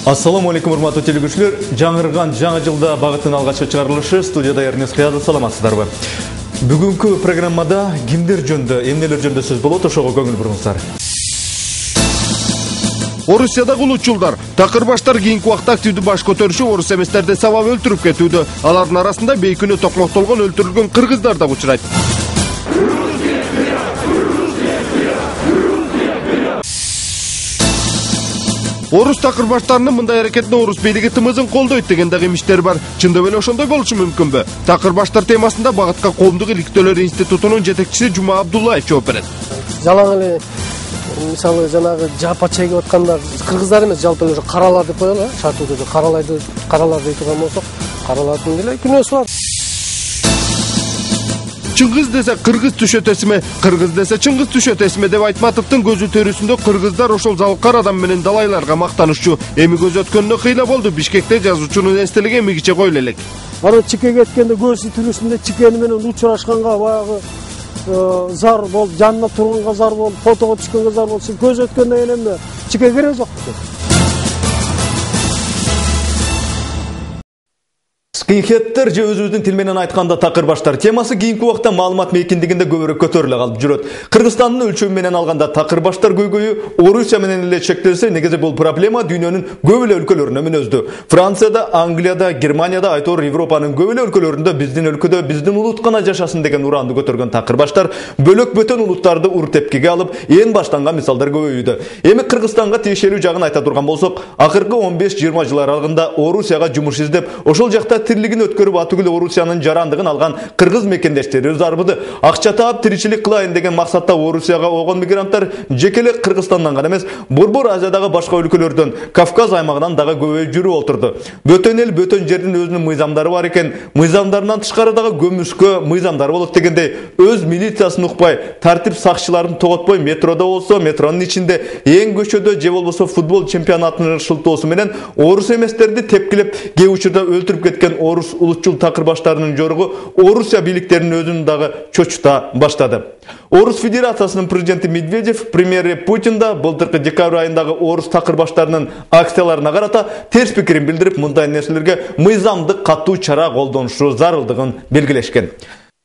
Ассаламу алейкум, урматтуу телегүүчүлөр. Жаңырган жаңы жылда багыттын алгачкы чыгарылышы студияда Эрнест Кыязов, саламатсыздарбы? Бүгүнкү программада кимдер жөнүндө, эмнелер жөнүндө сөз болот, ошого көңүл буруңуздар. Орусиядагы улутчулдар, такырбаштар кийинки убакта активдүү баш көтөрүшүп, орус эместерди сабап өлтүрүп кетүүдө. Алардын арасында бейкүнү токмоктолгон, өлтүрүлгөн кыргыздар да учурайт. Орус такырбаштарынын мындай аракетине орус бийлиги тымызын колдойт деген дагы имиштер бар. Чындап эле ошондой болушу мүмкүнбү? Такырбаштар темасында багытка коомдук иликтөөлөр институтунун жетекчиси Жума Абдуллаев жооп берет. Жалаң эле мисалы жанагы жапа чегип атканда кыргыздар эмес, жалпы эле каралар деп коелу, шартуудо каралар дей турган болсок, каралардын деле күнөөсү бар. Чыңгыз десе кыргыз түшөт эсиме, кыргыз десе чыңгыз түшөт эсиме деп Айтматовдун көзү төрүсүндө кыргыздар ошол залкар адам менен далайларга мактанышчу. Эми көз өткөнүнө кыйла болду. Бишкекте жазуучунун эстелиги эмигиче койлу элек. Аны чикеге кеткенде көзү төрүсүндө чикени менен учурашканга баягы зар болуп, жанына турганга зар болуп, фотого түшкөнгө зар болуп, көз өткөндөн кийин эмне чике кереги жок. Скинхедтер же өзүбүздүн тил менен айтканда такырбаштар темасы кийинки убакта маалымат мейкиндигинде көбүрөөк көтөрүлө калып жүрөт. Кыргызстандын өлчөмү менен алганда такырбаштар көйгөйү Орусия менен эле чектелсе, негизи бул проблема дүйнөнүн көп эле өлкөлөрүнө мүнөздүү. Францияда, Англияда, Германияда, айтор Европанын көп эле өлкөлөрүндө биздин өлкөдө биздин улут гана жашасын деген ураанды көтөргөн такырбаштар бөлөк бөтөн улуттарды ур тепкиге алып, ээн баштанган мисалдар көбөйүүдө. Эми Кыргызстанга тиешелүү жагын айта турган болсок, акыркы 15-20 жыл аралыгында Орусияга жумуш издеп, ошол жакта тирлигин өткөрүп атүгүл Орусиянын жарандыгын алган кыргыз мекендештери зарбыды. Акча таап тиричилик кылайын деген максатта Орусияга огон мигранттар жекеле Кыргызстандан гана эмес, Борбор Азиядагы башка өлкөлөрдөн, Кавказ аймагынан дагы көбөйүп жүрүп олтурду. Бөтөн эл, бөтөн жердин өзүнүн мыйзамдары бар экен. Мыйзамдарынан тышкары дагы көмүскө мыйзамдар болот дегендей, өз милициясын укпай, тартип сакчыларын тоготпой, метродо болсо, метронун ичинде, эң көчөдө же болбосо футбол чемпионатынын шылтоосу менен орус эместерди тепкилеп, кээ учурда өлтүрүп кеткен орус улутчул такырбаштарынын жоругу Орусия бийликтеринин өзүн дагы чочута баштады. Орус Федерациясынын президенти Медведев, премьери Путин да былтыркы декабрь айындагы орус такырбаштарынын акцияларына карата терс пикирин билдирип, мындай нерселерге мыйзамдык катуу чара колдонушу зарылдыгын белгилешкен.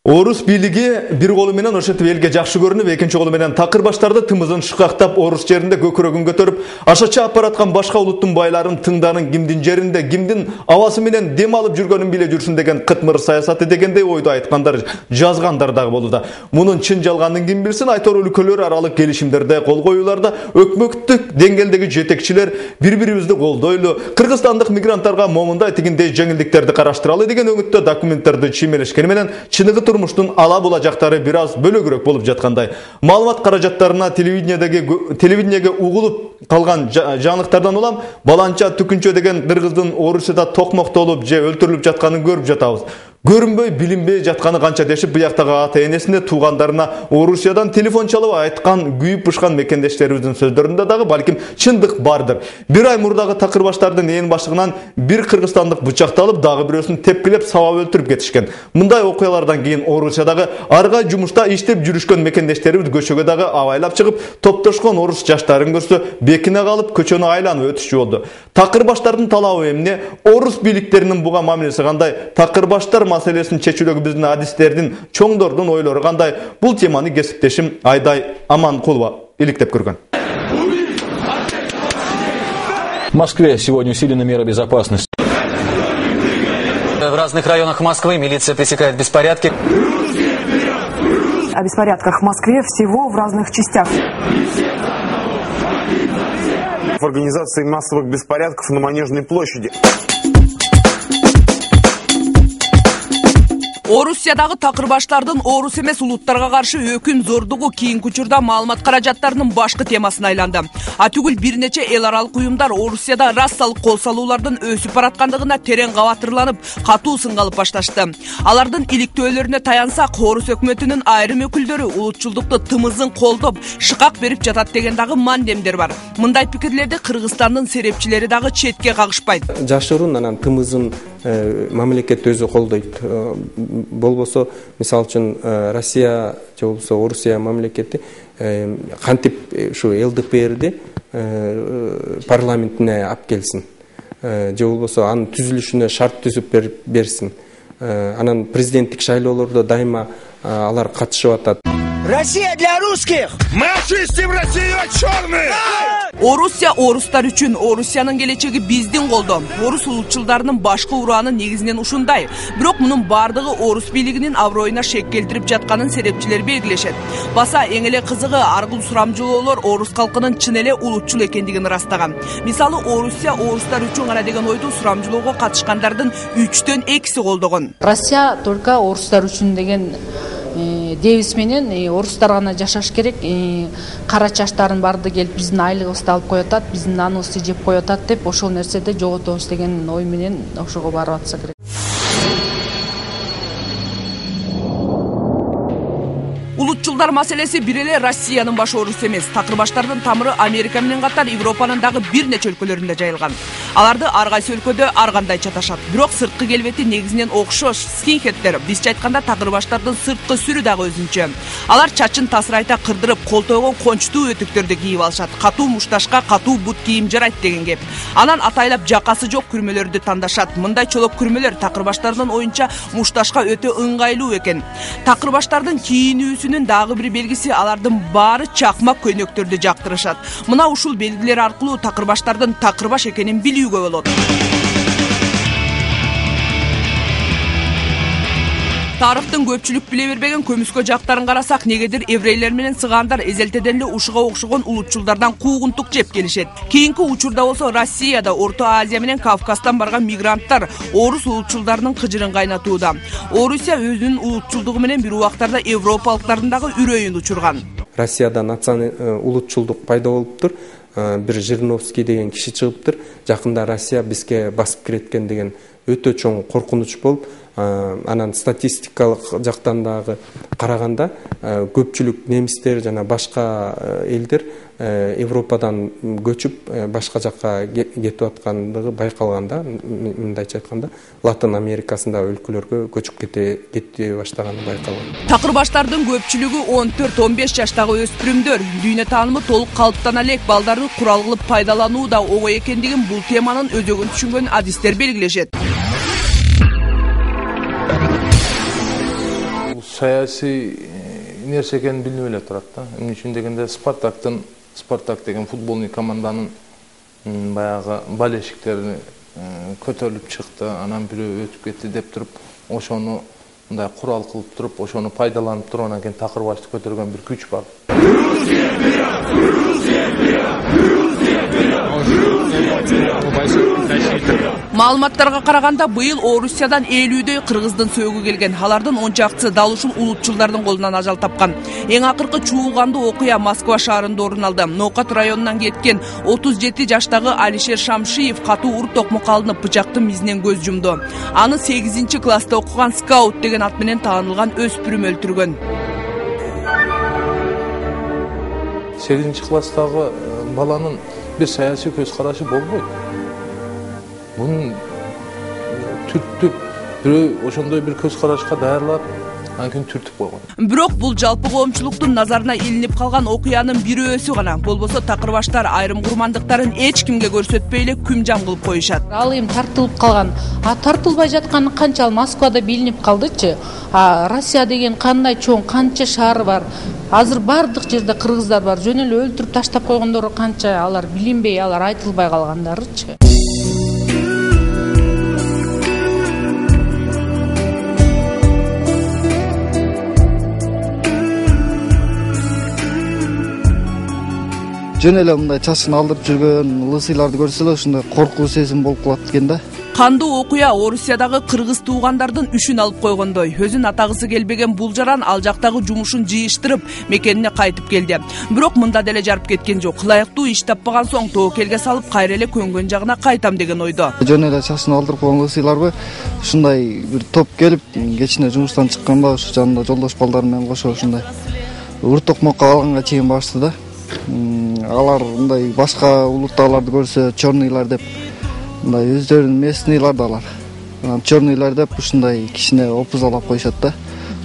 Орус бийлиги бир колу менен ошентип элге жакшы көрүнүп, экинчи колу менен такырбаштарды тымызын шыкактап, орус жеринде көкүрөгүн көтөрүп, ашача апараткан башка улуттун байларын тыңданын, кимдин жеринде, кимдин абасы менен дем алып жүргөнүн биле жүрсүн деген кытмыр саясаты дегендей ойду айткандар, жазгандар дагы болууда. Мунун чын жалганын ким билсин, айтор өлкөлөр аралык келишимдерде, кол коюуларда өкмөттүк деңгээлдеги жетекчилер бири-бирибизди колдойлу, кыргызстандык мигранттарга момундай тигиндей жеңилдиктерди караштыралы деген өңүттө документтерди чиймелешкени менен чыныгы турмуштун ала була жактары бир аз бөлөгүрөөк болуп жаткандай. Маалымат каражаттарына телевидениеге угулуп калган жаңылыктардан улам баланча түкүнчө деген кыргыздын Орусияда токмоктолуп же өлтүрүлүп жатканын көрүп жатабыз. Көрүнбөй, билинбей жатканы канча дешип, буяктагы ата-энесине, туугандарына Орусиядан телефон чалып айткан, күйүп пышкан мекендештерибиздин сөздөрүндө дагы балким чындык бардыр. Бир ай мурдагы такырбаштардын ээн баштыгынан бир кыргызстандык бычакталып, дагы бирөөсүн тепкилеп, сабап өлтүрүп кетишкен. Мындай окуялардан кийин Орусиядагы арга жумушта иштеп жүрүшкөн мекендештерибиз көчөгө дагы абайлап чыгып, топтошкон орус жаштарын көрсө, бекине калып, көчөнү айланып өтүшчү болду. Такырбаштардын талабы эмне? Орус бийликтеринин буга мамилеси кандай? Такырбаштар маселесин чечүүдөгү биздин адистердин, чоңдордун ойлору кандай? Бул теманы кесиптешим Айдай Аманкулова иликтеп көргөн. В Москве сегодня усилены меры безопасности. В разных районах Москвы милиция пресекает беспорядки. О беспорядках в Москве всего в разных частях. В организации массовых беспорядков на Манежной площади. Орусиядагы такырбаштардын орус эмес улуттарга каршы өкүн зордугу кийинки учурда маалымат каражаттарынын башкы темасына айланды. Атүгүл бир нече эл аралык уюмдар Орусияда рассалык кол салуулардын өсүп бараткандыгына терең кабатырланып, катуу сынга алып башташты. Алардын иликтөөлөрүнө таянсак, орус өкмөтүнүн айрым өкүлдөрү улутчулдукту тымызын колдоп, шыкак берип жатат деген дагы мандемдер бар. Мындай пикирлерди Кыргызстандын серепчилери дагы четке кагышпайт. Жашыруун анан тымызын мамлекет өзү колдойт. Болбосо, мисалы үчүн Россия же болбосо Орусия мамлекети кантип ушу ЛДПРди парламентине алып келсин. же болбосо анын түзүлүшүнө шарт түзүп берсин. Анан президенттик шайлоолордо дайыма алар катышып атат. Россия для русских! Мы очистим Россию от черных! Орусия орустар үчүн, Орусиянын келечеги биздин колдо. Орус улутчулдарынын башкы урааны негизинен ушундай. Бирок мунун бардыгы орус бийлигинин аброюна шек келтирип жатканын серепчилер белгилешет. Баса эң эле кызыгы аргыл сурамжылоолор орус калкынын чын эле улутчул экендигин ырастаган. Мисалы, Орусия орустар үчүн гана деген ойду сурамжылоого катышкандардын 3төн 2си колдогон. Россия только орустар үчүн деген девиз менен орустар гана жашаш керек, кара чачтардын баарды келип биздин айлыгыбызды алып коюп атат, биздин наныбызды жеп коюп атат деп ошол нерседе жоготобуз деген ой менен ошого барып атса керек. Улутчулдар маселеси бир эле Россиянын баш оорусу эмес. Такыр баштардын тамыры Америка менен катар Европанын дагы бир нече өлкөлөрүндө жайылган. Аларды ар кайсы өлкөдө ар кандай чаташат. Бирок сырткы келбети негизинен окшош. Скинхеддер, бизче айтканда такыр баштардын сырткы сүрү дагы өзүнчө. Алар чачын тасырайта кырдырып, колтойгон кончтуу өтүктөрдү кийип алышат. Катуу мушташка катуу бут кийим жарайт деген кеп. Анан атайлап жакасы жок күрмөлөрдү тандашат. Мындай чолок күрмөлөр такыр баштардын оюнча мушташка өтө ыңгайлуу экен. Такыр баштардын кийинүүсүнүн дагы бир белгиси алардын баары чакмак көйнөктөрдү жактырышат. Мына ушул белгилер аркылуу такыр баштардын такыр баш экенин билүүгө болот. Тарыхтын көпчүлүк биле бербеген көмүскө жактарын карасак, негедир еврейлер менен сыгандар эзелтеден эле ушуга окшогон улутчулдардан куугунтук жеп келишет. Кийинки учурда болсо Россияда, Орто Азия менен Кавказдан барган мигранттар орус улутчулдарынын кыжырын кайнатууда. Орусия өзүнүн улутчулдугу менен бир убактарда европалыктардын дагы үрөйүн учурган. Россияда улутчулдук пайда болуптур. Бир Жириновский деген киши чыгыптыр. Жакында Россия бизге басып киреткен деген өтө чоң коркунуч болуп, анан статистикалык жактан дагы караганда көпчүлүк немистер жана башка элдер Европадан көчүп башка жакка кетип аткандыгы байкалганда, мындайча айтканда, Латын Америкасындагы өлкөлөргө көчүп кете баштаганы байкалган. Такыр баштардын көпчүлүгү 14-15 жаштагы өспүрүмдөр. Дүйнө таанымы толук калыптана элек балдарды курал кылып пайдалануу да оңой экендигин бул теманын өзөгүн түшүнгөн адистер белгилешет. Саясий нерсе экенин билип эле турат да. Эмне үчүн дегенде Спартак деген футболный команданын баягы балешиктери көтөрүлүп чыкты, анан бирөө өтүп кетти деп туруп, ошону мындай курал кылып туруп, ошону пайдаланып туруп, анан кийин такыр башты көтөргөн бир күч бар. Маалыматтарга караганда быйыл Орусиядан 50дөй кыргыздын сөөгү келген. Алардын 10 чакчысы дал ушул улутчулдардын колунан ажал тапкан. Эң акыркы чуулгандуу окуя Москва шаарында орун алды. Ноокат районунан кеткен 37 жаштагы Алишер Шамшиев катуу ур токмок алынып бычактын мизинен көз жумду. Аны 8-класста окуган Скаут деген ат менен таанылган өспүрүм өлтүргөн. 8-класстагы баланын бир саясий көз карашы болбойт. Бунун түртүп, бирөө ошондой бир көз карашка даярлап, анан түртүп койгон. Бирок бул жалпы коомчулуктун назарына илинип калган окуянын бирөөсү гана. Болбосо такыр баштар айрым курмандыктарын эч кимге көрсөтпөй эле күмжан кылып коюшат. Ал эми тартылып калган. Тартылбай жатканы канча, ал Москвада билинип калдычы. Россия деген кандай чоң, канча шаары бар. Азыр бардык жерде кыргыздар бар. Жөн эле өлтүрүп таштап койгондору канча, алар билинбей, алар айтылбай калгандарычы. Жөн эле мындай чачын алдырып жүргөн лысыйларды көрсө эле ушундай коркуу сезим болуп калат экен да. Кандуу окуя Орусиядагы кыргыз туугандардын үшүн алып койгондой. Өзүн атагысы келбеген бул жаран ал жактагы жумушун жыйыштырып, мекенине кайтып келди. Бирок мында деле жарып кеткен жок. Ылайыктуу иш таппаган соң тобокелге салып, кайра эле көнгөн жагына кайтам деген ойдо. Жөн эле чачын алдырып койгон лысыйларбы ушундай бир топ келип, кечине жумуштан чыкканда ушу жанында жолдош балдар менен кошо ушундай ур токмокко алганга чейин барышты да. Алар мындай башка улуттагыларды көрсө черныйлар деп, мындай өздөрүнүн местныйлар да алар. Черныйлар деп ушундай кичине опузалап коюшат да.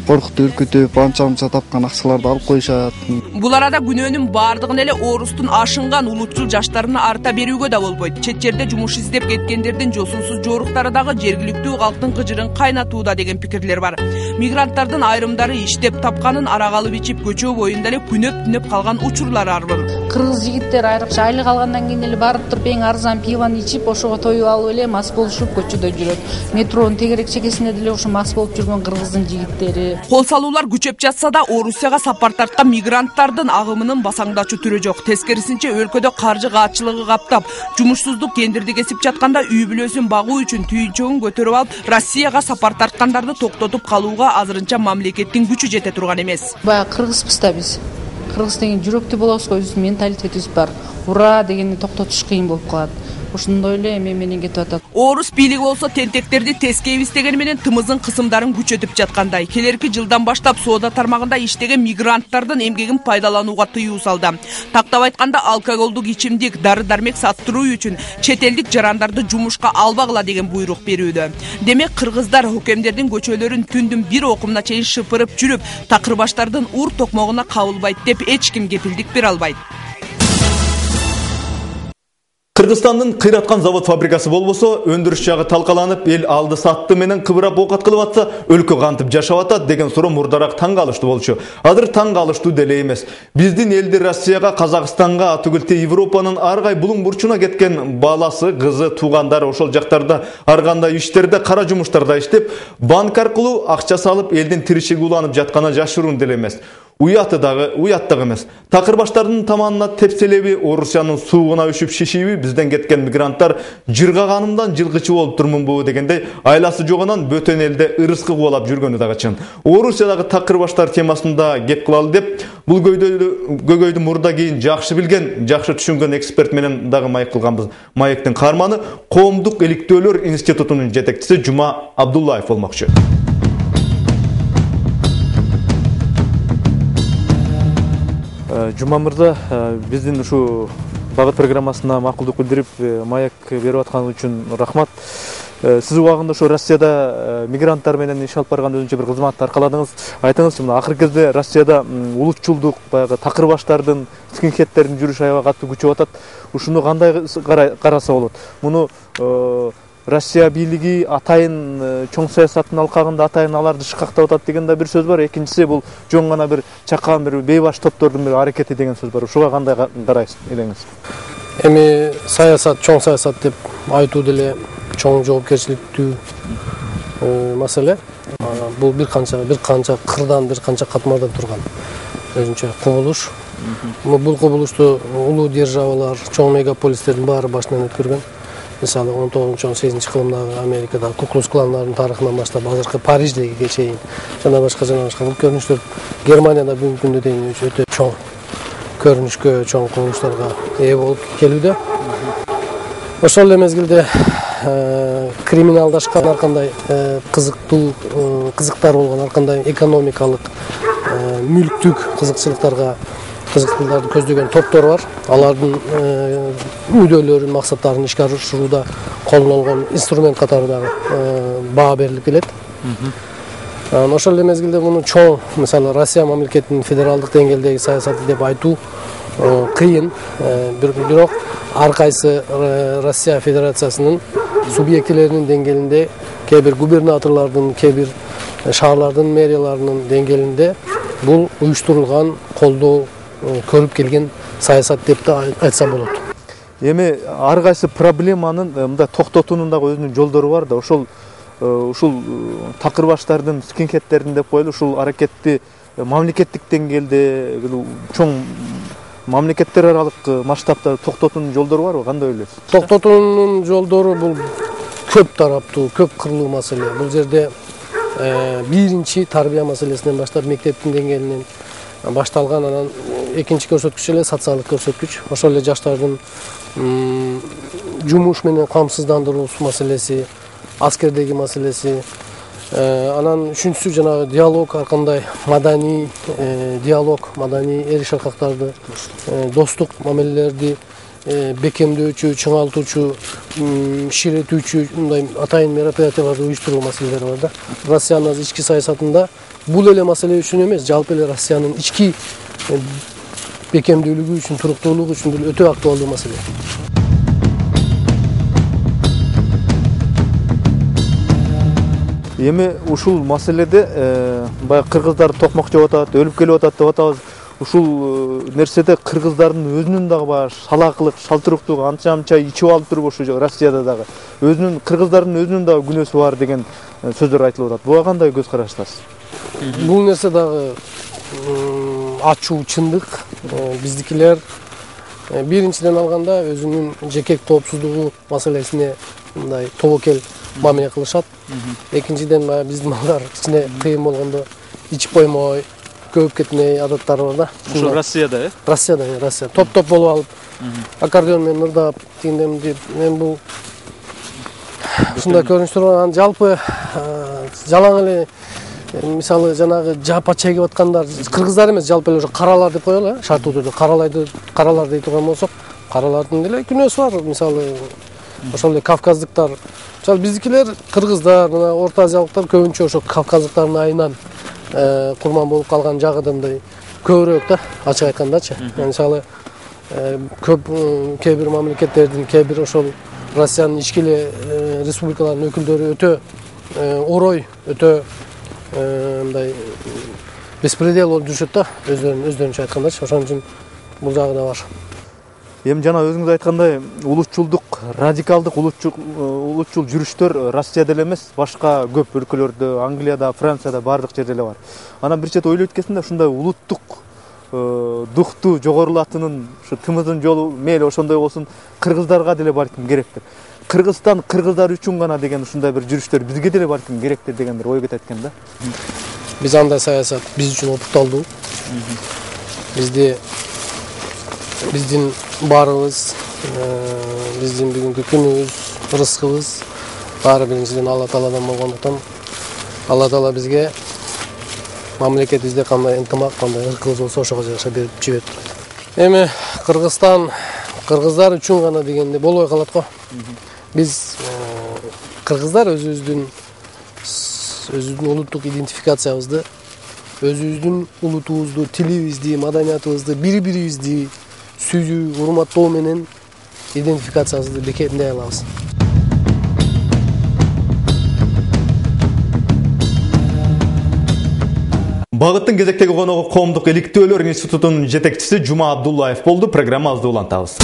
коркутуп үркүтүп анча тапкан акчаларды алып коюшат. Бул арада күнөөнүн бардыгын эле орустун ашынган улутчул жаштарына арта берүүгө да болбойт. Чет жерде жумуш издеп кеткендердин жосунсуз жоруктары дагы жергиликтүү калктын кыжырын кайнатууда деген пикирлер бар. Мигранттардын айрымдары иштеп тапканын арак алып ичип көчө боюнда эле күнөп калган учурлар арбын. Кыргыз жигиттер айрыкча айлык алгандан кийин эле барып туруп эң арзан пивону ичип, ошого тоюп алып эле мас болушуп көчөдө жүрөт. Метронун тегерек чекесинде деле ошо мас болуп жүргөн кыргыздын жигиттери. Кол салуулар күчөп жатса да, Орусияга сапар тарткан мигранттардын агымынын басаңдачу түрү жок. Тескерисинче өлкөдө каржы каатчылыгы каптап, жумушсуздук кендирди кесип жатканда үй бүлөсүн багуу үчүн түйүнчөгүн көтөрүп алып, Россияга сапар тарткандарды токтотуп калууга азырынча мамлекеттин күчү жете турган эмес. Баягы кыргызбыз да биз. Кыргыз деген жүрөктүү болобуз го, биздин менталитетибиз бар. Ура дегенди токтотуш кыйын болуп калат. Ошондой эле эме менен кетип атат. Орус бийлиги болсо тентектерди тескейбиз дегени менен тымыздын кысымдарын күчөтүп жаткандай. Келерки жылдан баштап соода тармагында иштеген мигранттардын эмгегин пайдаланууга тыюу салды. Тактап айтканда, алкоголдук ичимдик, дары-дармек саттыруу үчүн чет элдик жарандарды жумушка албагыла деген буйрук берүүдө. Демек, кыргыздар хөкемдердин көчөлөрүн түндүн бир окумуна чейин шыпырып жүрүп, такыр баштардын ур токмогуна кабылбайт деп эч ким кепилдик бере албайт. Кыргызстандын кыйраткан завод фабрикасы болбосо, өндүрүш жагы талкаланып, эл алды сатты менен кыбырап оокат кылып атса, өлкө кантип жашап атат деген суроо мурдараак таң калыштуу болчу. Азыр таң калыштуу деле эмес. Биздин элди Россияга, Казакстанга, атүгүлтө Европанын ар кай булуң бурчуна кеткен баласы, кызы, туугандары ошол жактарда ар кандай иштерде, кара жумуштарда иштеп, банк аркылуу акча салып, элдин тиричиги уланып жатканы жашыруун деле эмес. Уяттык эмес. Такырбаштардын таманына тепселеби, Орусиянын суугуна үшүп шишиби, бизден кеткен мигранттар жыргаганымдан жылгычы болуп турмунбу дегендей, айласы жогунан бөтөн элде ырыскы кубалап жүргөнү дагы чын. Орусиядагы такырбаштар темасында кеп кылалы деп, бул көйгөйдү мурда кийин жакшы билген, жакшы түшүнгөн эксперт менен дагы маек кылганбыз. Маектин каарманы Коомдук иликтөөлөр институтунун жетекчиси Жума Абдуллаев болмокчу. Жума мырза, биздин ушу багыт программасына макулдук билдирип, маек берип атканы үчүн рахмат. Сиз убагында ушу Россияда мигранттар менен иш алып барган өзүнчө бир кызматты аркаладыңыз. Айтыңызчы, мына акыркы кезде Россияда улутчулдук, баягы такырбаштардын, скинхедтердин жүрүшү аябай катуу күчөп атат. Ушуну кандай караса болот? Муну Россия бийлиги атайын чоң саясаттын алкагында атайын аларды шыкактап атат деген да бир сөз бар. Экинчиси бул жоң гана бир чакан бир бейбаш топтордун бир аракети деген сөз бар. Ушуга кандай карайсыз элеңиз? Эми саясат, чоң саясат деп айтуу деле чоң жоопкерчиликтүү маселе. Бул бир канча кырдан, бир канча катмарда турган өзүнчө кубулуш. Бул кубулушту улуу державалар, чоң мегаполистердин баары башынан өткөргөн. Мисалы 19-18 кылымдагы Америкада Куклус кландардын тарыхынан баштап азыркы Париждеги чейин жана башка бул көрүнүштөр Германияда бүгүнкү күндө дейин өтө чоң көрүнүшкө, чоң кубулуштарга ээ болуп келүүдө. Ошол эле мезгилде криминалдашкан ар кандай кызыктар болгон, ар кандай экономикалык, мүлктүк кызыктарды көздөгөн топтор бар. Алардын мүдөлөрүн, максаттарын ишке ашырууда колдонулган инструмент катары дагы баа берилип келет. Ошол эле мезгилде муну чоң, мисалы Россия мамлекетинин федералдык деңгээлдеги саясаты деп айтуу кыйын. Бирок ар кайсы Россия Федерациясынын субъектилеринин деңгээлинде, кээ бир губернаторлордун, кээ бир шаарлардын мэрияларынын деңгээлинде бул уюштурулган, колдоо көрүп келген саясат деп да айтса болот. Эми ар кайсы проблеманын мындай токтотуунун дагы өзүнүн жолдору бар да, ушул такырбаштардын, скинхедтердин деп коелу, ушул аракетти мамлекеттик деңгээлде, чоң мамлекеттер аралык масштабта токтотуунун жолдору барбы? Кандай ойлойсуз? Токтотуунун жолдору бул көп тараптуу, көп кырлуу маселе. Бул жерде биринчи тарбия маселесинен баштап мектептин деңгээлинен башталган, анан экинчи көрсөткүч эле социалдык көрсөткүч. Ошол эле жаштардын жумуш менен камсыздандыруу маселеси, аскердеги маселеси, анан үчүнчүсү жанагы диалог, ар кандай маданий диалог, маданий эр-шакактарды, достук мамилелерди бекемдөөчү, чыңалтуучу, ширетүүчү мындай атайын мероприятияларды уюштуруу маселелери бар да. Россиянын ички саясатында бул эле маселе үчүн эмес, жалпы эле Россиянын ички бекемдүүлүгү үчүн, туруктуулугу үчүн деле өтө актуалдуу маселе. Эми ушул маселеде баягы кыргыздар токмок жеп атат, өлүп келип атат деп атабыз. Ушул нерседе кыргыздардын өзүнүн дагы баягы шалаакылык, шалтыруктугу анча ичип алып туруп ошо Россияда дагы өзүнүн кыргыздардын өзүнүн дагы күнөөсү бар деген сөздөр айтылып атат. Буга кандай көз караштасыз? Бул нерсе дагы ачуу чындык. Биздикилер биринчиден алганда өзүнүн жеке коопсуздугу маселесине мындай тобокел мамиле кылышат. Экинчиден биздин малдар кичине кыйын болгондо ичип коймой, көбүп кетмей адаттары бар да. Ушул Россияда, Россияда. Топ-топ болуп алып, аккордеон менен ырдап, тигиндемди. Мен бул ушундай көрүнүштөр бар. Жалпы жалаң эле мисалы жанагы жапа чегип аткандар кыргыздар эмес, жалпы эле ошо каралар деп коелу, шарттуу түрдө каралар дей турган болсок, каралардын деле күнөөсү бар. Мисалы ошол эле кавказдыктар, мисалы биздикилер кыргыздар, мына Орто Азиялыктар көбүнчө ошо кавказдыктардын айынан курман болуп калган жагыдындай көбүрөөк да, ачык айткандачы. Мисалы көп кээ бир мамлекеттердин, кээ бир ошол Россиянын ички эле республикаларынын өкүлдөрү өтө орой, өтө мындай беспредел болуп жүрүшөт да, өздөрүнчө айткандачы. Ошон үчүн бул жагы да бар. Эми жана өзүңүз айткандай, улутчулдук, радикалдык улутчул жүрүштөр Россияда эле эмес, башка көп өлкөлөрдө, Англияда, Францияда бардык жерде эле бар. Анан бир чети ойлойт экенсиң да, ушундай улуттук духту жогорулатынын, ушу тымыздын жолу мейли ошондой болсун, кыргыздарга деле балким керектир. Кыргызстан кыргыздар үчүн гана деген ушундай бир жүрүштөр бизге деле балким керектир деген бир ой кетет экен да. Биз андай саясат биз үчүн опукталдуу. Биздин баарыбыз, биздин бүгүнкү күнүбүз, ырыскыбыз баары биринчиден Алла Тааладан болгондуктан Алла Таала бизге мамлекетибизде кандай ынтымак, кандай ыркыбыз болсо ошого жараша берип жиберип турат. Эми Кыргызстан кыргыздар үчүн гана дегенде болбой калат го. Биз кыргыздар өзүбүздүн улуттук идентификациябызды, өзүбүздүн улутубузду, тилибизди, маданиятыбызды, бири-бирибизди сүйүү, урматтоо менен идентификациябызды бекемдей алабыз. Багыттын кезектеги коногу Коомдук иликтөөлөр институтунун жетекчиси Жума Абдуллаев болду. Программабызды улантабыз.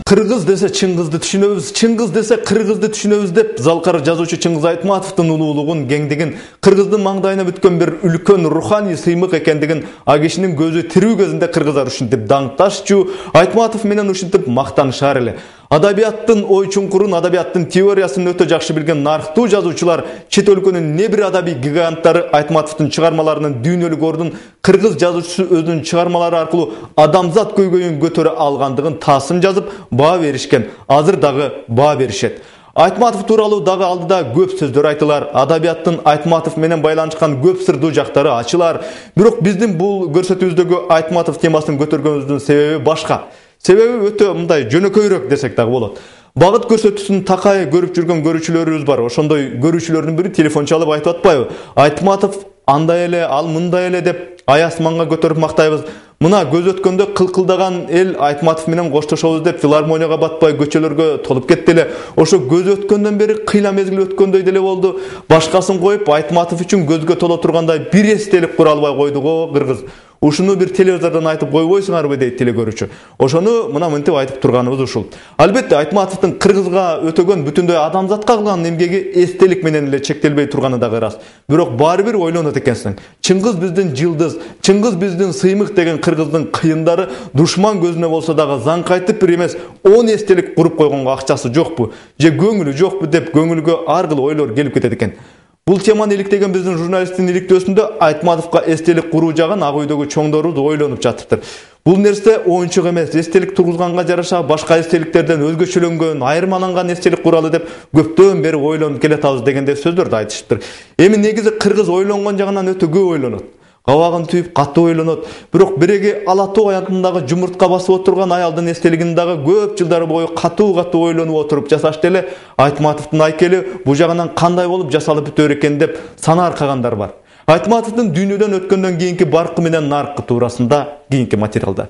Кыргыз десе Чыңгызды түшүнөбүз, Чыңгыз десе Кыргызды түшүнөбүз деп залкар жазуучу Чыңгыз Айтматовдун улуулугун, кеңдигин, Кыргыздын маңдайына бүткөн бир үлкөн руханий сыймык экендигин а кишинин көзү тирүү кезинде кыргыздар ушинтип даңкташчу, Айтматов менен ушинтип мактанышар эле. Адабияттын ой чуңкурун, адабияттын теориясын өтө жакшы билген нарктуу жазуучулар, чет өлкөнүн не бир адабий гиганттары Айтматовдун чыгармаларынын дүйнөлүк ордун кыргыз жазуучусу өзүнүн чыгармалары аркылуу адамзат көйгөйүн көтөрө алгандыгын таасым жазып баа беришкен. Азыр дагы баа беришет. Айтматов тууралуу дагы алдыда көп сөздөр айтылар. Адабияттын Айтматов менен байланышкан көп сырдуу жактары ачылар. Бирок биздин бул көрсөтүүбүздөгү Айтматов темасын көтөргөнүбүздүн себеби башка. Себеби өтө мындай жөнөкөйрөөк десек дагы болот. Багыт көрсөтүүсүн такай көрүп жүргөн көрүүчүлөрүбүз бар. Ошондой көрүүчүлөрдүн бири телефон чалып айтып атпайбы? Айтматов андай эле, ал мындай эле деп аясманга көтөрүп мактайбыз. Мына көз өткөндө кылкылдаган эл Айтматов менен коштошобуз деп филармонияга батпай көчөлөргө толуп кетти эле. Ошо көз өткөндөн бери кыйла мезгил өткөндөй деле болду. Башкасын коюп Айтматов үчүн көзгө толо тургандай бир эстелик кура албай койду го кыргыз. Ушуну бир телевизордон айтып койбойсуңарбы дейт теле көрүүчү. Ошону мына мынтип айтып турганыбыз ушул. Албетте Айтматовдун кыргызга өтөгөн бүтүндөй адамзатка кылган эмгеги эстелик менен эле чектелбей турганы дагы ырас. Бирок баары бир ойлонот экенсиң. Чыңгыз биздин жылдыз, Чыңгыз биздин сыймык деген кыргыздын кыйындары душман көзүнө болсо дагы заң кайтып бир эмес 10 эстелик куруп койгонго акчасы жокпу, же көңүлү жокпу деп көңүлгө ар кыл ойлор келип кетет экен. Бул теманы иликтеген биздин журналисттин иликтөөсүндө Айтматовго эстелик куруу жагын ак үйдөгү чоңдорубуз ойлонуп жатыптыр. Бул нерсе оюнчук эмес, эстелик тургузганга жараша башка эстеликтерден өзгөчөлөнгөн, айырмаланган эстелик куралы деп көптөн бери ойлонуп келатабыз дегенде сөздөрдү айтышыптыр. Эми негизи кыргыз ойлонгон жагынан өтө көп ойлонот. Кабагын түйүп катуу ойлонот. Бирок биреги Алатоо аянтындагы жумуртка басып отурган аялдын эстелигиндагы көп жылдар бою катуу ойлонуп отуруп жасашты эле Айтматовдун айкели бу жагынан кандай болуп жасалып бүтөр экен деп санаар кагандар бар. Айтматовдун дүйнөдөн өткөндөн кийинки баркы менен наркы туурасында кийинки материалда.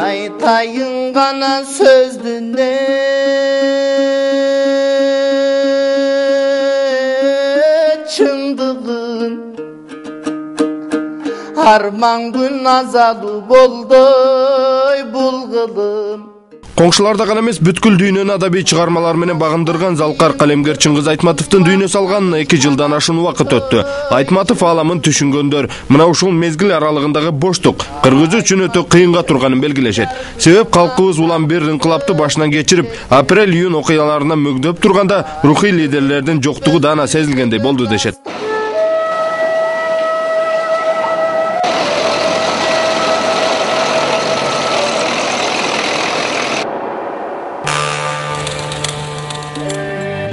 Айтайын гана сөздүн чындыгын арман күн азалуу болдой бул кылым. Коңшуларда гана эмес бүткүл дүйнөнү адабий чыгармалар менен багындырган залкар калемгер Чыңгыз Айтматовдун дүйнө салган 2 жылдан ашуун убакыт өттү. Айтматов ааламын түшүнгөндөр мына ушул мезгил аралыгындагы боштук кыргыз үчүн өтө кыйынга турганын белгилешет. Себеп калкыбыз улам бир инкылапты башынан кечирип, апрель-июнь окуяларына мөгдөп турганда рухий лидерлердин жоктугу даана сезилгендей болду дешет.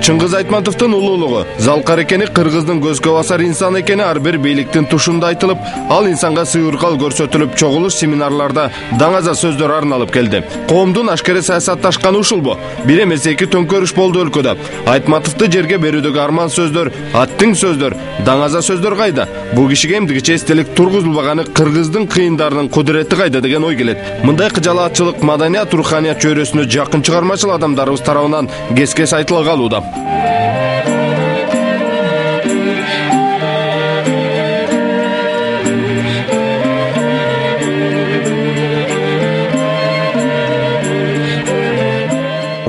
Чыңгыз Айтматовдун улуулугу, залкар экени, кыргыздын көзгө басар инсан экени ар бир бийликтин тушунда айтылып, ал инсанга сыйыркал көрсөтүлүп, чогулуш семинарларда даңаза сөздөр арналып келди. Коомдун ашкере саясатташканы ушулбу? Бир эмес 2 төңкөрүш болду өлкөдө. Айтматовду жерге берүүдөгү арман сөздөр, аттың сөздөр, даңаза сөздөр кайда? Бул кишиге эмдигиче эстелик тургузулбаганы кыргыздын кыйындарынын кудурети кайда деген ой келет. Мындай кыжалаатчылык маданият, руханият чөйрөсүнө жакын чыгармачыл адамдарыбыз тарабынан кескес айтыла калууда.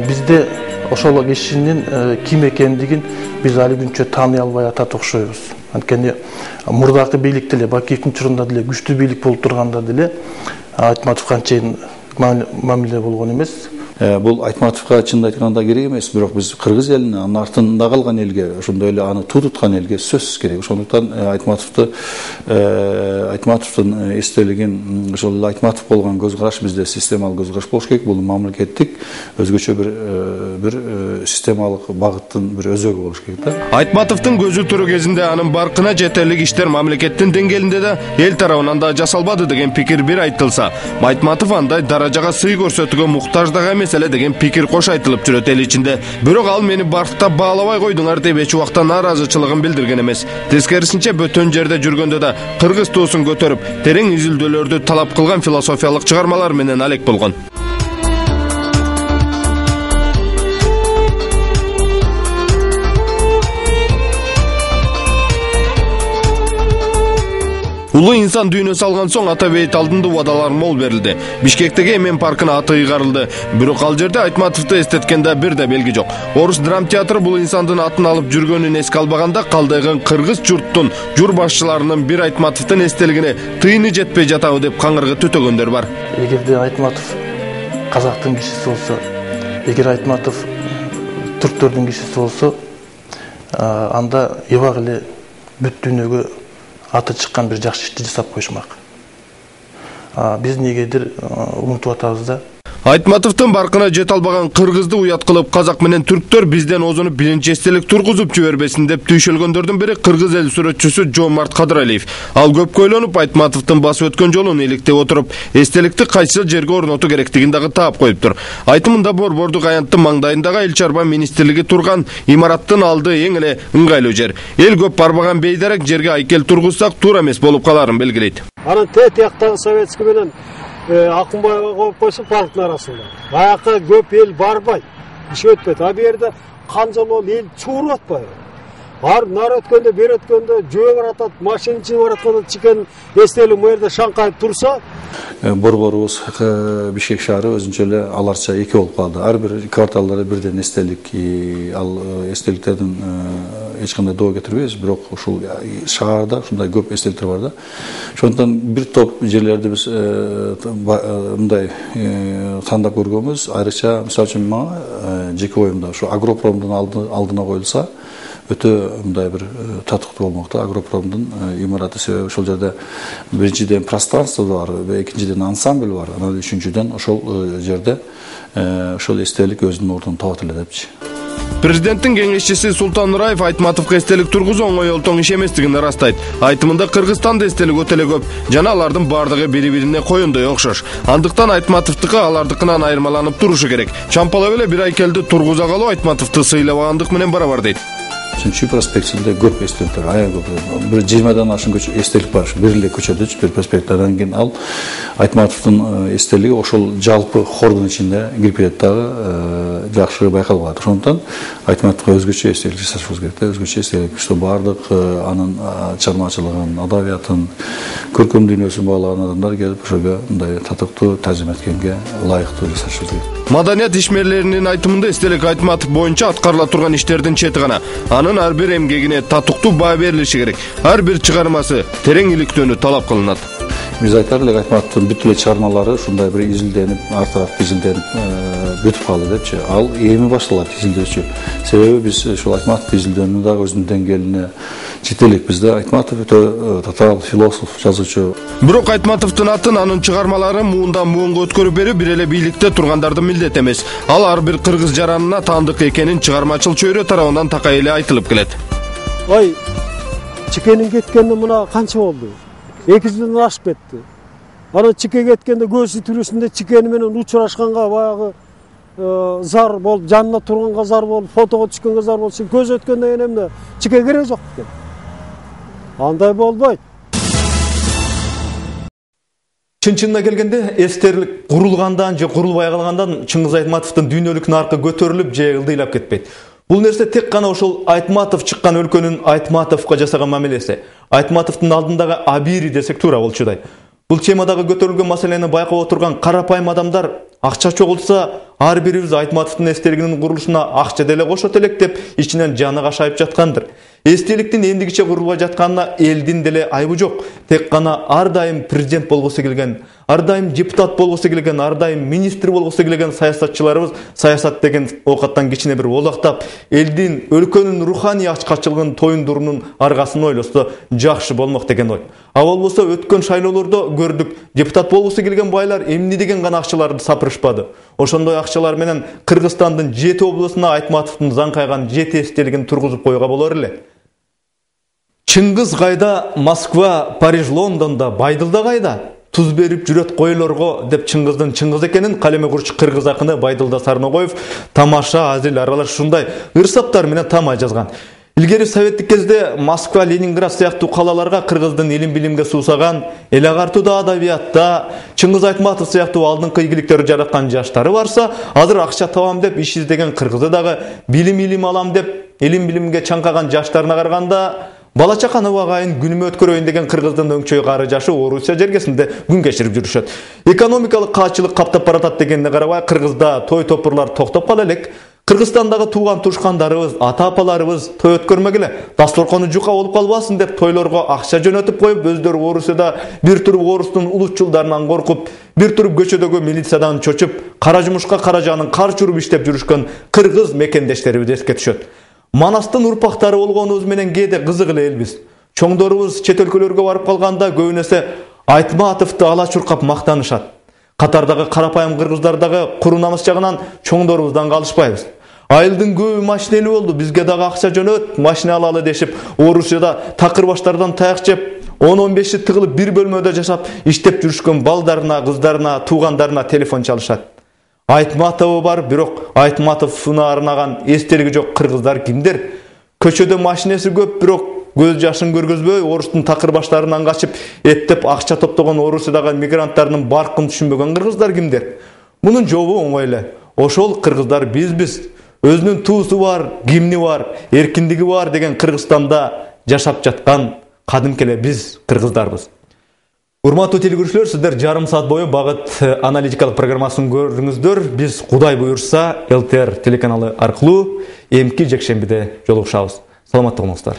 Бизде ошол кишинин ким экендигин биз али күнчө тааный албай атат окшойбуз. Анткени мурдакы бийликте эле Бакиевдин учурунда деле күчтүү бийлик болуп турганда деле Айтматов канчайын мамиле болгон эмес. Бул Айтматовга чын айтканда керек эмес, бирок биз кыргыз элине, анын артында калган элге, ошондой эле аны тутуткан элге сөзсүз керек. Ошондуктан Айтматовдун эстелигин, ошол Айтматов болгон көз караш бизде системалык көз караш болуш керек. Бул мамлекеттик өзгөчө бир системалык багыттын бир өзөгү болуш керек да. Айтматовдун көзү туру кезинде анын баркына жетерлик иштер мамлекеттин деңгээлинде да, эл тарабынан да жасалбады деген пикир бир айтылса, Айтматов андай даражага сый көрсөтүүгө муктаж эмес эле деген пикир кош айтылып жүрөт эл ичинде. Бирок ал мени барктап баалабай койдуңар деп эч убакта нааразычылыгын билдирген эмес. Тескерисинче бөтөн жерде жүргөндө да кыргыз туусун көтөрүп, терең изилдөөлөрдү талап кылган философиялык чыгармалар менен алек болгон. Улуу инсан дүйнө салган соң ата бейит алдында убадалар мол берилди. Бишкектеги Эмен паркына аты ыйгарылды. Бирок ал жерде Айтматовду эстеткенде бир да белги жок. Орус драм театры бул инсандын атын алып жүргөнүн эске албаганда калдайган кыргыз журттун жур башчыларынын бир Айтматовдун эстелигине тыйыны жетпей жатабы деп каңгыргы түтөгөндөр бар. Эгерде Айтматов казактын кишиси болсо, эгер Айтматов түрктөрдүн кишиси болсо, анда эбак эле бүт дүйнөгө аты чыккан бир жакшы ишти жасап коюшмак. Биз негедир унутуп атабыз да. Айтматовдун баркына жете албаган кыргызды уят кылып, казак менен түрктөр бизден озунуп биринчи эстелик тургузуп жибербесин деп түйшөлгөндөрдүн бири кыргыз эл сүрөтчүсү Жомарт Кадыралиев. Ал көпкө ойлонуп, Айтматовдун басып өткөн жолун иликтеп отуруп, эстеликти кайсыл жерге орнотуу керектигин дагы таап коюптур. Айтымында борбордук аянттын маңдайындагы эл чарба министрлиги турган имараттын алды эң эле ыңгайлуу жер. Эл көп барбаган бейдарек жерге айкел тургузсак туура эмес болуп каларын белгилейт. Анан тияктагы советский менен Акунбаева коюп койсо парктын арасында. Баякы көп эл барбайт, иш өтпөйт. А бу жерде канжалоо эл чууруп атпайбы? Нар өткөндө, бер өткөндө жөө баратат, машинчи баратканда чикен эстелик бу жерде шаңкайып турса, борборубуз Бишкек шаары өзүнчө эле аларча эки болуп калды. Ар бир кварталда бирден эстелик, ал эстеликтердин эч кандай доо кетирбейбиз, бирок ушул шаарда ушундай көп эстеликтер бар да. Ошондон бир топ жерлерди биз мындай тандап көргөнбүз. Айрыкча, мисалы үчүн, мага жеке оюмда ушу агропромдун алдына коюлса, өтө мындай бир татыктуу болмокта. Агропромдун имараты себеби ошол жерде биринчиден пространство бар, экинчиден ансамбль бар, анан үчүнчүдөн ошол жерде ошол эстелик өзүнүн ордун табат эле депчи. Президенттин кеңешчиси Султан Нураев Айтматовго эстелик тургузуу оңой олтоң иш эместигин ырастайт. Айтымында Кыргызстанда эстелик өтө эле көп, жана алардын бардыгы бири-бирине коюндай окшош. Андыктан Айтматовдуку алардыкынан айырмаланып турушу керек. Чампалап эле бир айкелди тургуза калуу Айтматовду сыйлабагандык менен барабар дейт. Чүнчү проспектинде көп эстеликтер, аябай көп. Бир 20дан ашын эстелик бар, бир эле көчөдө, бир проспекттен кийин ал Айтматовдун эстелиги ошол жалпы хордун ичинде кирип кетет дагы жакшы байкалып калат. Ошондон Айтматовго өзгөчө эстелик жасашыбыз керек да, өзгөчө эстелик, что бардык анын чыгармачылыгын, адабиятын, көркөм дүйнөсүн баалаган адамдар келип ошого мындай татыктуу таржыма эткенге ылайыктуу жасашыбыз керек. Маданият ишмерлеринин айтымында эстелик Айтматов боюнча аткарыла турган иштердин чети гана. Анын ар бир эмгегине татыктуу баа берилиши керек. Ар бир чыгармасы терең иликтөөнү талап кылынат. Биз айтар элек Айтматовдун бүт эле чыгармалары ушундай бир изилденип, ар тараптуу изилденип бүтүп калды депчи. Ал эми башталат изилдөөчү. Себеби биз ушул Айтматовду изилдөөнүн дагы өзүнүн деңгээлине жете элекпиз да. Айтматов өтө татаал философ, жазуучу. Бирок Айтматовдун атын, анын чыгармаларын муундан муунга өткөрүп берүү бир эле бийликте тургандардын милдети эмес. Ал ар бир кыргыз жаранына таандык экенин чыгармачыл чөйрө тарабынан такай эле айтылып келет. Ой, чекенин кеткенине мына канча болду? 2 жылдан ашып кетти. Ана чеке кеткенде көзү түрүсүндө чекени менен учурашканга баягы зар болуп, жанына турганга зар болуп, фотого түшкөнгө зар болуп, көз өткөндөн кийин эмне чеке керек жок экен. Андай болбойт. Чын-чынына келгенде эстелик курулгандан же курулбай калгандан Чыңгыз Айтматовдун дүйнөлүк наркы көтөрүлүп же ылдыйлап кетпейт. Бул нерсе тек гана ошол Айтматов чыккан өлкөнүн Айтматовго жасаган мамилеси. Айтматовдун алдындагы абири десек туура болчудай. Бул темадагы көтөрүлгөн маселени байкап отурган карапайым адамдар акча чогултса, ар бирибиз Айтматовдун эстелигинин курулушуна акча деле кошот элек деп ичинен жаны кашайып жаткандыр. Эстеликтин эндигиче курулбай жатканына элдин деле айбы жок. Тек гана ар дайым президент болгусу келген, ар дайым депутат болгусу келген, ар дайым министр болгусу келген саясатчыларыбыз саясат деген оокаттан кичине бир олактап, элдин, өлкөнүн руханий ачкачылыгын, тоюндурунун аргасын ойлосо жакшы болмок деген ой. А болбосо өткөн шайлоолордо көрдүк, депутат болгусу келген байлар эмне деген гана акчаларды сапырышпады. Ошондой акчалар менен Кыргызстандын 7 облусуна Айтматовдун заңкайган 7 эстелигин тургузуп коюуга болор эле. Чыңгыз кайда, Москва, Париж, Лондонда, Байдылда кайда? Туз берип жүрөт койлорго деп Чыңгыздын Чыңгыз экенин калеме курчу кыргыз акыны Байдылда Сарногоев тамаша, азил, аралаш ушундай ырсаптар менен тамай жазган. Илгери советтик кезде Москва, Ленинград сыяктуу калаларга кыргыздын илим билимге суусаган, эл агартууда, адабиятта Чыңгыз Айтматов сыяктуу алдыңкы ийгиликтерди жараткан жаштары барса, азыр акча табам деп иш издеген кыргызы дагы билим алам деп илим билимге чаңкаган жаштарына караганда Балачаканов агайын күнүмө өткөрөйүн деген кыргыздын өңчөй кары жашы Орусия жергесинде күн кечирип жүрүшөт. Экономикалык каачылык каптап баратат дегенге карабай Кыргызда той топурлар токтоп кала элек. Кыргызстандагы тууган тушкандарыбыз, ата-апаларыбыз той өткөрмөгүлө, дасторкону жука болуп калбасын деп тойлорго акча жөнөтүп коюп, өздөрү Орусияда бир туруп орустун улутчулдарынан коркуп, бир туруп көчөдөгү милициядан чочуп, кара жумушка кара жанын кар чуруп иштеп жүрүшкөн кыргыз мекендештерибиз эске түшөт. Манастын урпактары болгонубуз менен кээде кызык эле элбиз. Чоңдорубуз чет өлкөлөргө барып калганда көбүнесе Айтматовду ала чуркап мактанышат. Катардагы карапайым кыргыздардагы куру намыс жагынан чоңдорубуздан калышпайбыз. Айылдын көбү машинели болду, бизге дагы акча жөнөт, машина алалы дешип, Орусияда такыр баштардан таяк жеп, 10-15 тыгылып бир бөлмөдө жашап, иштеп жүрүшкөн балдарына, кыздарына, туугандарына телефон чалышат. Айтматову бар, бирок Айтматовуна арнаган эстелиги жок кыргыздар кимдер? Көчөдө машинеси көп, бирок көз жашын көргөзбөй, орустун такыр баштарынан качып, эттеп акча топтогон Орусиядагы мигранттардын баркын түшүнбөгөн кыргыздар кимдер? Мунун жообу оңой эле. Ошол кыргыздар бизбиз. Өзүнүн туусу бар, гимни бар, эркиндиги бар деген Кыргызстанда жашап жаткан кадимки эле биз кыргыздарбыз. Урматтуу телекөрүүчүлөр, сиздер жарым саат бою Багыт аналитикалык программасын көрдүңүздөр. Биз Кудай буйрса ЛТР телеканалы аркылуу эмки жекшембиде жолугушабыз. Саламатта болуңуздар.